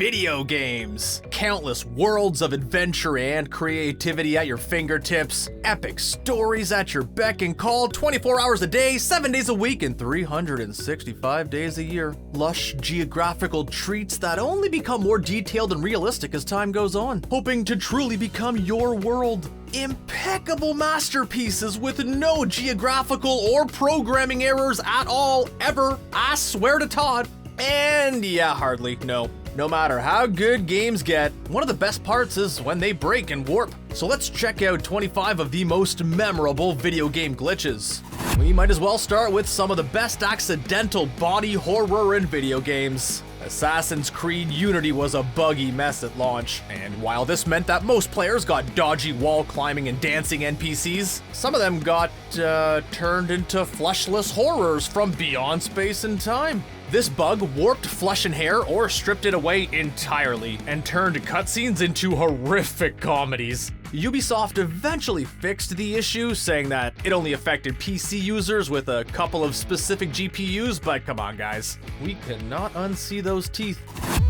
video games. Countless worlds of adventure and creativity at your fingertips, epic stories at your beck and call, 24 hours a day, 7 days a week, and 365 days a year. Lush geographical treats that only become more detailed and realistic as time goes on, hoping to truly become your world. Impeccable masterpieces with no geographical or programming errors at all, ever, I swear to Todd. And yeah, hardly, no. No matter how good games get, one of the best parts is when they break and warp. So let's check out 25 of the most memorable video game glitches. We might as well start with some of the best accidental body horror in video games. Assassin's Creed Unity was a buggy mess at launch, and while this meant that most players got dodgy wall climbing and dancing NPCs, some of them got turned into fleshless horrors from beyond space and time. This bug warped flesh and hair or stripped it away entirely and turned cutscenes into horrific comedies. Ubisoft eventually fixed the issue, saying that it only affected PC users with a couple of specific GPUs, but come on guys, we cannot unsee those teeth.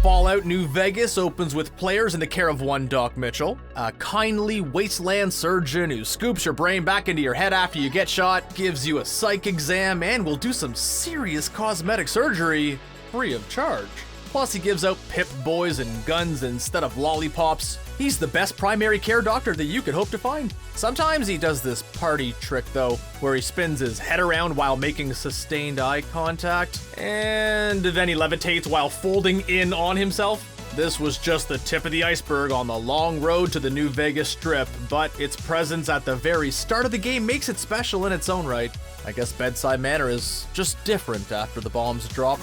Fallout New Vegas opens with players in the care of one Doc Mitchell, a kindly wasteland surgeon who scoops your brain back into your head after you get shot, gives you a psych exam, and will do some serious cosmetic surgery free of charge. Plus he gives out Pip-Boys and guns instead of lollipops. He's the best primary care doctor that you could hope to find. Sometimes he does this party trick though, where he spins his head around while making sustained eye contact, and then he levitates while folding in on himself. This was just the tip of the iceberg on the long road to the New Vegas Strip, but its presence at the very start of the game makes it special in its own right. I guess bedside manner is just different after the bombs drop.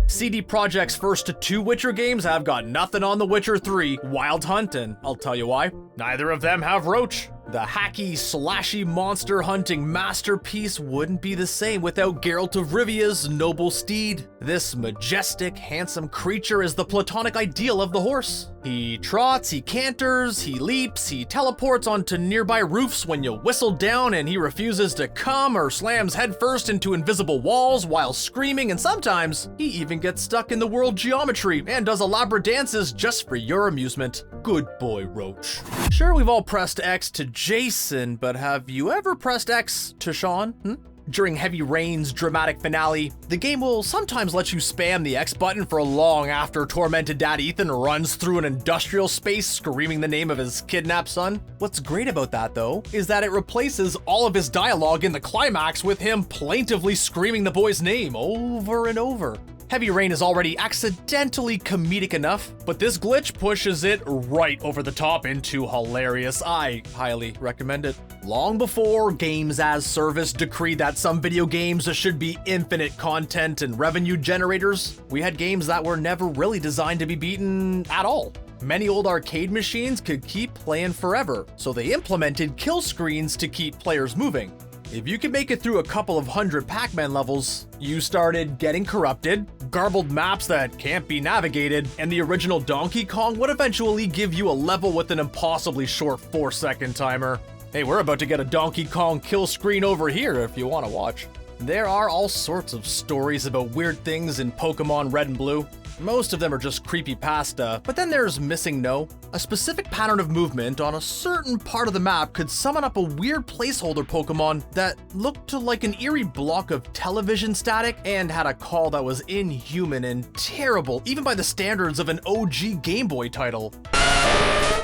CD Projekt's first two Witcher games have got nothing on The Witcher 3, Wild Hunt, and I'll tell you why. Neither of them have Roach. The hacky, slashy monster hunting masterpiece wouldn't be the same without Geralt of Rivia's noble steed. This majestic, handsome creature is the platonic ideal of the horse. He trots, he canters, he leaps, he teleports onto nearby roofs when you whistle down, and he refuses to come or slams headfirst into invisible walls while screaming, and sometimes he even gets stuck in the world geometry and does elaborate dances just for your amusement. Good boy, Roach. Sure, we've all pressed X to Jason, but have you ever pressed X to Shaun? During Heavy Rain's dramatic finale, the game will sometimes let you spam the X button for long after tormented dad Ethan runs through an industrial space screaming the name of his kidnapped son. What's great about that though, is that it replaces all of his dialogue in the climax with him plaintively screaming the boy's name over and over. Heavy Rain is already accidentally comedic enough, but this glitch pushes it right over the top into hilarious. I highly recommend it. Long before Games as Service decreed that some video games should be infinite content and revenue generators, we had games that were never really designed to be beaten at all. Many old arcade machines could keep playing forever, so they implemented kill screens to keep players moving. If you could make it through a couple of hundred Pac-Man levels, you started getting corrupted, garbled maps that can't be navigated, and the original Donkey Kong would eventually give you a level with an impossibly short 4-second timer. Hey, we're about to get a Donkey Kong kill screen over here if you want to watch. There are all sorts of stories about weird things in Pokemon Red and Blue. Most of them are just creepypasta, but then there's Missing No. A specific pattern of movement on a certain part of the map could summon up a weird placeholder Pokemon that looked like an eerie block of television static and had a call that was inhuman and terrible, even by the standards of an OG Game Boy title.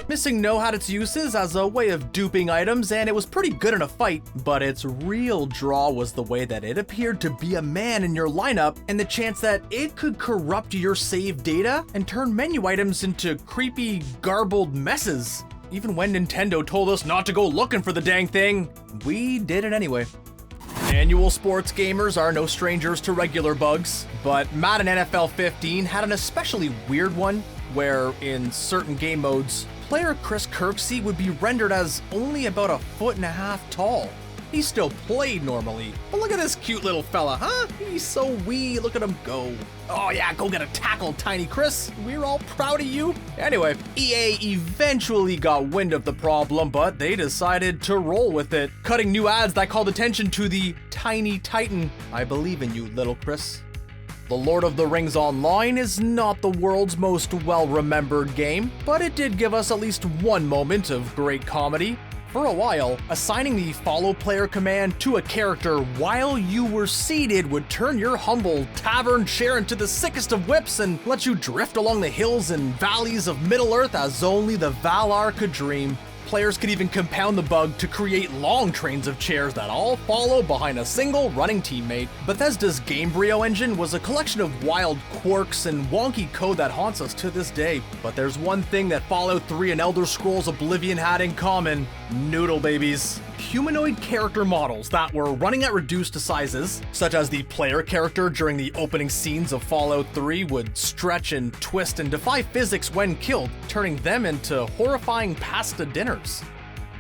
Missing No had its uses as a way of duping items, and it was pretty good in a fight, but its real draw was the way that it appeared to be a man in your lineup and the chance that it could corrupt your save data and turn menu items into creepy, garbled messes. Even when Nintendo told us not to go looking for the dang thing, we did it anyway. Annual sports gamers are no strangers to regular bugs, but Madden NFL 15 had an especially weird one where, in certain game modes, player Chris Kirksey would be rendered as only about 1.5 feet tall. He still played normally, but look at this cute little fella, huh? He's so wee, look at him go. Oh yeah, go get a tackle, Tiny Chris. We're all proud of you. Anyway, EA eventually got wind of the problem, but they decided to roll with it, cutting new ads that called attention to the Tiny Titan. I believe in you, little Chris. The Lord of the Rings Online is not the world's most well-remembered game, but it did give us at least one moment of great comedy. For a while, assigning the follow player command to a character while you were seated would turn your humble tavern chair into the sickest of whips and let you drift along the hills and valleys of Middle-earth as only the Valar could dream. Players could even compound the bug to create long trains of chairs that all follow behind a single running teammate. Bethesda's Gamebryo engine was a collection of wild quirks and wonky code that haunts us to this day. But there's one thing that Fallout 3 and Elder Scrolls Oblivion had in common: Noodle babies. Humanoid character models that were running at reduced sizes, such as the player character during the opening scenes of Fallout 3, would stretch and twist and defy physics when killed, turning them into horrifying pasta dinners.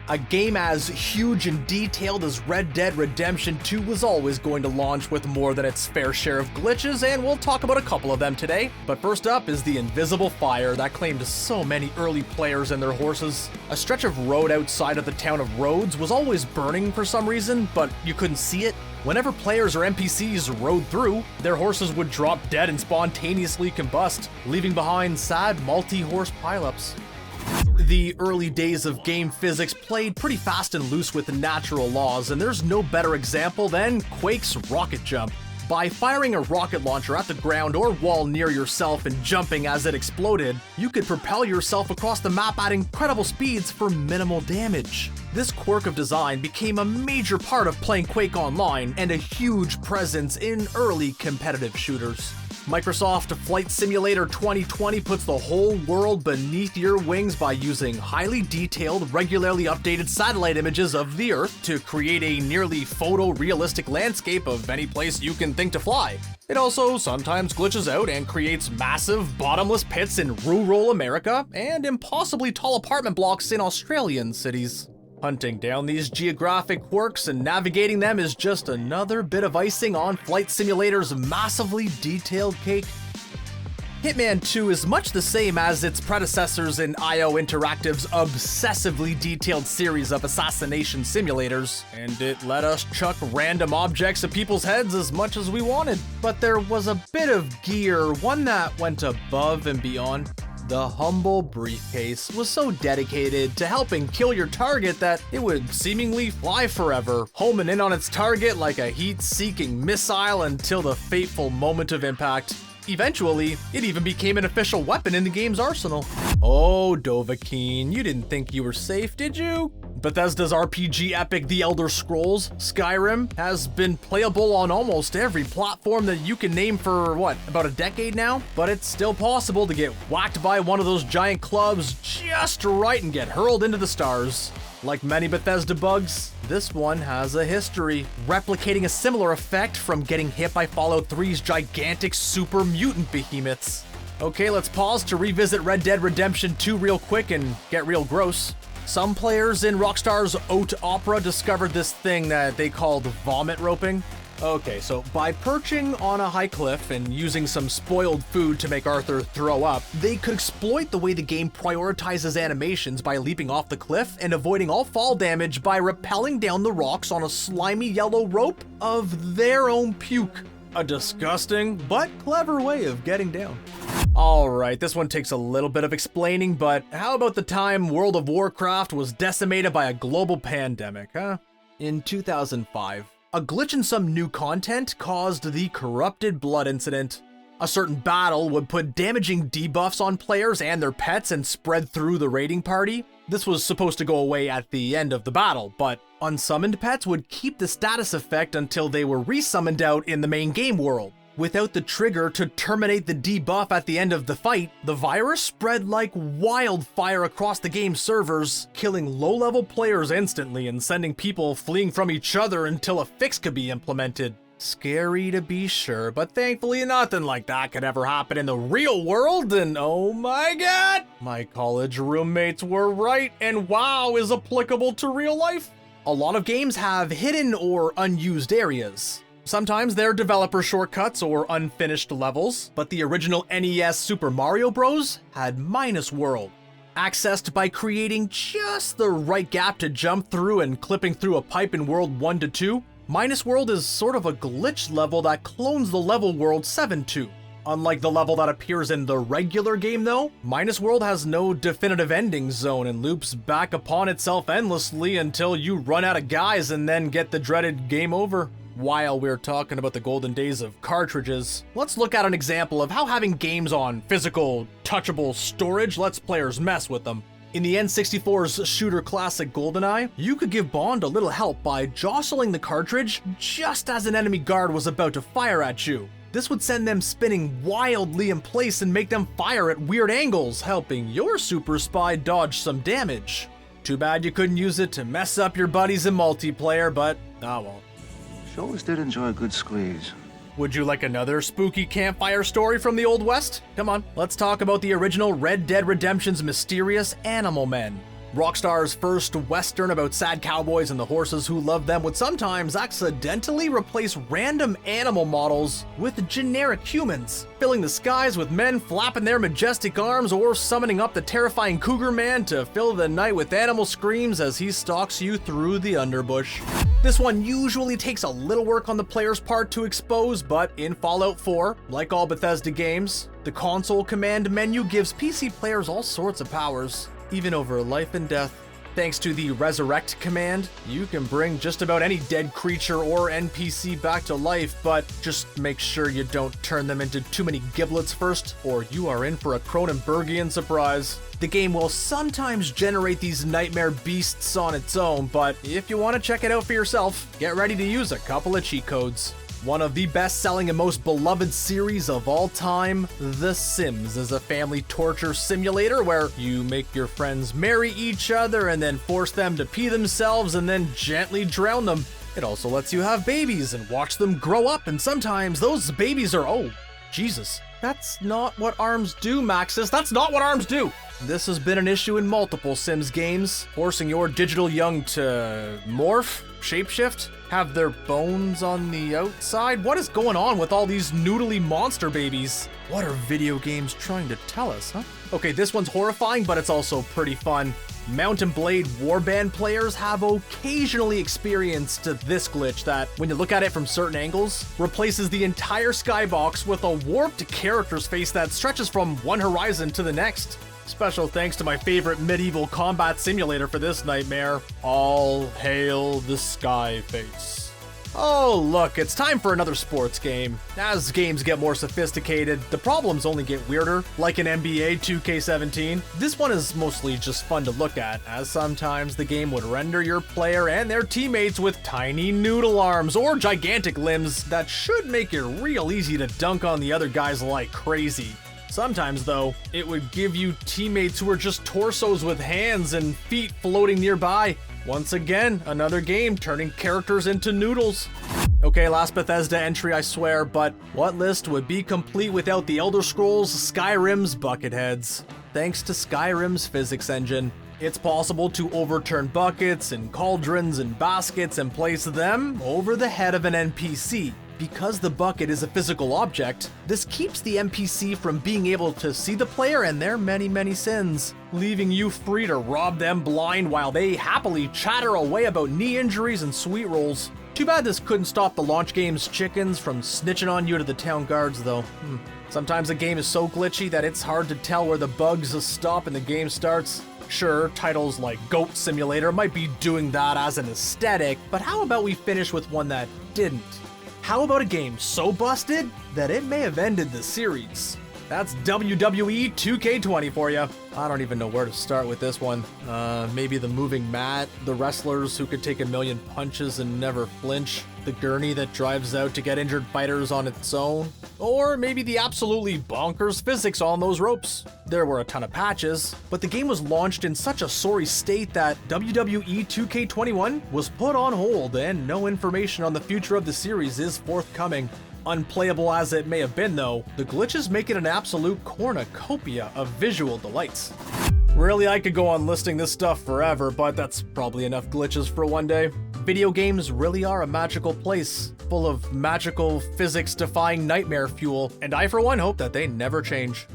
A game as huge and detailed as Red Dead Redemption 2 was always going to launch with more than its fair share of glitches, and we'll talk about a couple of them today. But first up is the invisible fire that claimed so many early players and their horses. A stretch of road outside of the town of Rhodes was always burning for some reason, but you couldn't see it. Whenever players or NPCs rode through, their horses would drop dead and spontaneously combust, leaving behind sad multi-horse pileups. The early days of game physics played pretty fast and loose with natural laws, and there's no better example than Quake's rocket jump. By firing a rocket launcher at the ground or wall near yourself and jumping as it exploded, you could propel yourself across the map at incredible speeds for minimal damage. This quirk of design became a major part of playing Quake Online and a huge presence in early competitive shooters. Microsoft Flight Simulator 2020 puts the whole world beneath your wings by using highly detailed, regularly updated satellite images of the Earth to create a nearly photorealistic landscape of any place you can think to fly. It also sometimes glitches out and creates massive, bottomless pits in rural America and impossibly tall apartment blocks in Australian cities. Hunting down these geographic quirks and navigating them is just another bit of icing on Flight Simulator's massively detailed cake. Hitman 2 is much the same as its predecessors in IO Interactive's obsessively detailed series of assassination simulators, and it let us chuck random objects at people's heads as much as we wanted. But there was a bit of gear, one that went above and beyond. The humble Briefcase was so dedicated to helping kill your target that it would seemingly fly forever, homing in on its target like a heat-seeking missile until the fateful moment of impact. Eventually, it even became an official weapon in the game's arsenal. Oh, Dovahkiin, you didn't think you were safe, did you? Bethesda's RPG epic The Elder Scrolls, Skyrim, has been playable on almost every platform that you can name for, about a decade now? But it's still possible to get whacked by one of those giant clubs just right and get hurled into the stars. Like many Bethesda bugs, this one has a history, replicating a similar effect from getting hit by Fallout 3's gigantic super mutant behemoths. Okay, let's pause to revisit Red Dead Redemption 2 real quick and get real gross. Some players in Rockstar's Haute Opera discovered this thing that they called vomit roping. Okay, so by perching on a high cliff and using some spoiled food to make Arthur throw up, they could exploit the way the game prioritizes animations by leaping off the cliff and avoiding all fall damage by rappelling down the rocks on a slimy yellow rope of their own puke. A disgusting but clever way of getting down. Alright, this one takes a little bit of explaining, but how about the time World of Warcraft was decimated by a global pandemic, huh? In 2005, a glitch in some new content caused the Corrupted Blood incident. A certain battle would put damaging debuffs on players and their pets and spread through the raiding party. This was supposed to go away at the end of the battle, but unsummoned pets would keep the status effect until they were resummoned out in the main game world. Without the trigger to terminate the debuff at the end of the fight, the virus spread like wildfire across the game's servers, killing low-level players instantly and sending people fleeing from each other until a fix could be implemented. Scary to be sure, but thankfully nothing like that could ever happen in the real world, and oh my god, my college roommates were right, and WoW is applicable to real life. A lot of games have hidden or unused areas. Sometimes they're developer shortcuts or unfinished levels, but the original NES Super Mario Bros. Had Minus World. Accessed by creating just the right gap to jump through and clipping through a pipe in World 1 to 2, Minus World is sort of a glitch level that clones the level world 7-2. Unlike the level that appears in the regular game though, Minus World has no definitive ending zone and loops back upon itself endlessly until you run out of guys and then get the dreaded game over. While we're talking about the golden days of cartridges, let's look at an example of how having games on physical, touchable storage lets players mess with them. In the N64's shooter classic Goldeneye, you could give Bond a little help by jostling the cartridge just as an enemy guard was about to fire at you. This would send them spinning wildly in place and make them fire at weird angles, helping your super spy dodge some damage. Too bad you couldn't use it to mess up your buddies in multiplayer, but ah well. She always did enjoy a good squeeze. Would you like another spooky campfire story from the Old West? Come on, let's talk about the original Red Dead Redemption's mysterious Animal Men. Rockstar's first western about sad cowboys and the horses who love them would sometimes accidentally replace random animal models with generic humans, filling the skies with men flapping their majestic arms or summoning up the terrifying Cougar Man to fill the night with animal screams as he stalks you through the underbush. This one usually takes a little work on the player's part to expose, but in Fallout 4, like all Bethesda games, the console command menu gives PC players all sorts of powers, even over life and death. Thanks to the Resurrect command, you can bring just about any dead creature or NPC back to life, but just make sure you don't turn them into too many giblets first, or you are in for a Cronenbergian surprise. The game will sometimes generate these nightmare beasts on its own, but if you want to check it out for yourself, get ready to use a couple of cheat codes. One of the best-selling and most beloved series of all time, The Sims is a family torture simulator where you make your friends marry each other and then force them to pee themselves and then gently drown them. It also lets you have babies and watch them grow up, and sometimes those babies are, oh, Jesus. That's not what arms do, Maxis. That's not what arms do! This has been an issue in multiple Sims games, forcing your digital young to morph, shapeshift, have their bones on the outside. What is going on with all these noodly monster babies? What are video games trying to tell us, huh? Okay, this one's horrifying, but it's also pretty fun. Mount and Blade Warband players have occasionally experienced this glitch that, when you look at it from certain angles, replaces the entire skybox with a warped character's face that stretches from one horizon to the next. Special thanks to my favorite medieval combat simulator for this nightmare. All hail the sky face. Oh look, it's time for another sports game. As games get more sophisticated, the problems only get weirder, like in NBA 2K17. This one is mostly just fun to look at, as sometimes the game would render your player and their teammates with tiny noodle arms or gigantic limbs that should make it real easy to dunk on the other guys like crazy. Sometimes, though, it would give you teammates who are just torsos with hands and feet floating nearby. Once again, another game turning characters into noodles. Okay, last Bethesda entry, I swear, but what list would be complete without the Elder Scrolls Skyrim's bucketheads? Thanks to Skyrim's physics engine, it's possible to overturn buckets and cauldrons and baskets and place them over the head of an NPC. Because the bucket is a physical object, this keeps the NPC from being able to see the player and their many, many sins, leaving you free to rob them blind while they happily chatter away about knee injuries and sweet rolls. Too bad this couldn't stop the launch game's chickens from snitching on you to the town guards, though. Sometimes a game is so glitchy that it's hard to tell where the bugs stop and the game starts. Sure, titles like Goat Simulator might be doing that as an aesthetic, but how about we finish with one that didn't? How about a game so busted that it may have ended the series? That's WWE 2K20 for you. I don't even know where to start with this one. Maybe the moving mat, the wrestlers who could take a million punches and never flinch, the gurney that drives out to get injured fighters on its own, or maybe the absolutely bonkers physics on those ropes. There were a ton of patches, but the game was launched in such a sorry state that WWE 2K21 was put on hold and no information on the future of the series is forthcoming. Unplayable as it may have been though, the glitches make it an absolute cornucopia of visual delights. Really, I could go on listing this stuff forever, but that's probably enough glitches for one day. Video games really are a magical place, full of magical, physics-defying nightmare fuel, and I for one hope that they never change.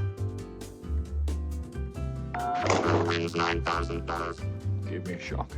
$9,000. Give me a shock.